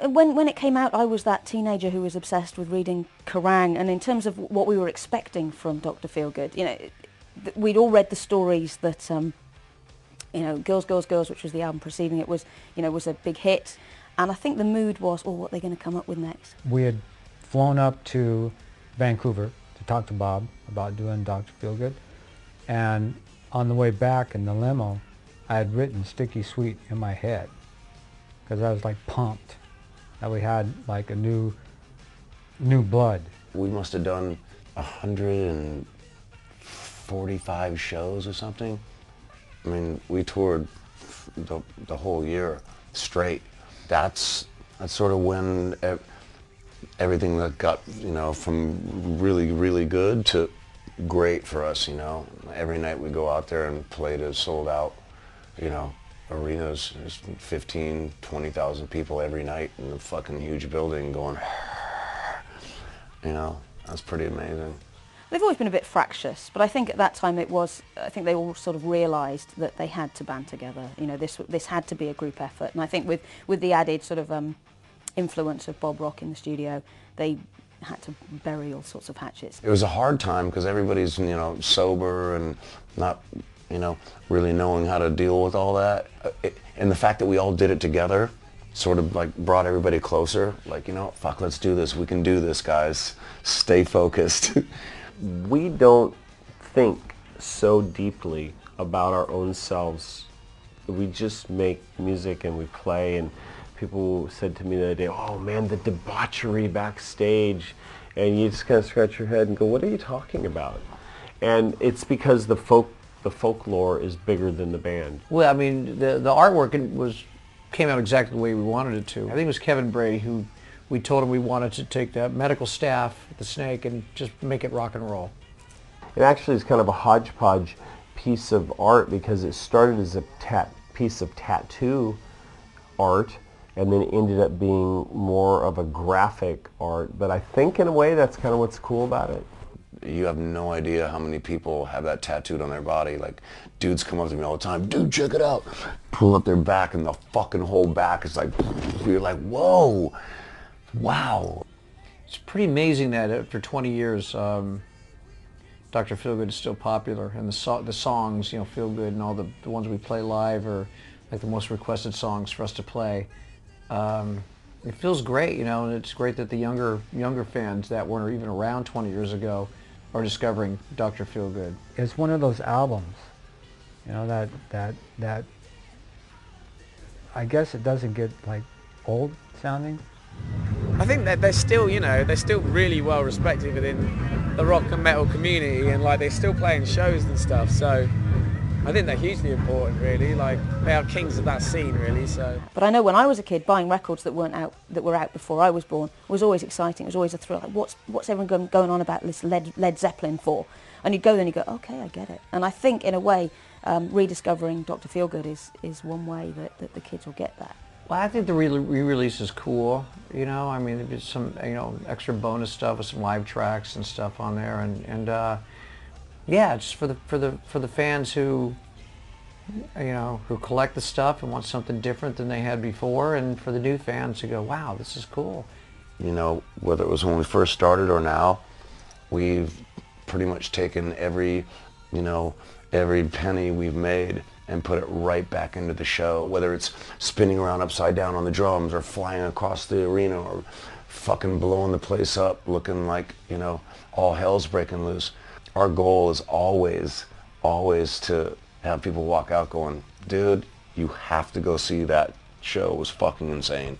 when it came out, I was that teenager who was obsessed with reading Kerrang, and in terms of what we were expecting from Dr. Feelgood, you know, we'd all read the stories that, you know, Girls, Girls, Girls, which was the album preceding it, was, you know, was a big hit, and I think the mood was, oh, what are they going to come up with next? We had flown up to Vancouver to talk to Bob about doing Dr. Feelgood, and on the way back in the limo, I had written Sticky Sweet in my head, because I was like pumped that we had like a new blood. We must have done 145 shows or something. I mean, we toured the whole year straight. That's sort of when everything that got, you know, from really, really good to great for us, you know. Every night we go out there and play to sold out, you know, arenas. There's 15, 20,000 people every night in a fucking huge building going, you know, that's pretty amazing. They've always been a bit fractious, but I think at that time it was, I think they all sort of realised that they had to band together. You know, this had to be a group effort, and I think with the added sort of influence of Bob Rock in the studio, they had to bury all sorts of hatchets. It was a hard time because everybody's, you know, sober and not, you know, really knowing how to deal with all that. And the fact that we all did it together sort of like brought everybody closer. Like, you know, fuck, let's do this. We can do this, guys. Stay focused. We don't think so deeply about our own selves. We just make music and we play, and people said to me the other day, oh man, the debauchery backstage, and you just kind of scratch your head and go, what are you talking about? And it's because the folklore is bigger than the band. Well, I mean, the artwork came out exactly the way we wanted it to. I think it was Kevin Brady who we told him we wanted to take the medical staff, the Snake, and just make it rock and roll. It actually is kind of a hodgepodge piece of art because it started as a piece of tattoo art and then ended up being more of a graphic art. But I think in a way that's kind of what's cool about it. You have no idea how many people have that tattooed on their body. Like, dudes come up to me all the time, dude, check it out. Pull up their back and the fucking whole back is like, you're like, whoa, wow. It's pretty amazing that after 20 years, Dr. Feelgood is still popular, and the songs, you know, Feelgood and all the ones we play live are like the most requested songs for us to play. It feels great, you know, and it's great that the younger fans that weren't even around 20 years ago are discovering Dr. Feelgood. It's one of those albums, you know, that I guess it doesn't get like old sounding. I think that they're still, you know, they're still really well respected within the rock and metal community, and like they're still playing shows and stuff. So I think they're hugely important, really. Like, they are kings of that scene, really. So. But I know when I was a kid, buying records that were out before I was born was always exciting. It was always a thrill. Like, what's everyone going on about this Led Zeppelin for? And you'd go there and you go, okay, I get it. And I think in a way, rediscovering Dr. Feelgood is one way that the kids will get that. Well, I think the re-release is cool. You know, I mean, there's some, you know, extra bonus stuff with some live tracks and stuff on there, and yeah, just for the fans who, you know, who collect the stuff and want something different than they had before, and for the new fans who go, wow, this is cool. You know, whether it was when we first started or now, we've pretty much taken every penny we've made and put it right back into the show, whether it's spinning around upside down on the drums or flying across the arena or fucking blowing the place up looking like, you know, all hell's breaking loose. Our goal is always to have people walk out going, dude, you have to go see that show. It was fucking insane.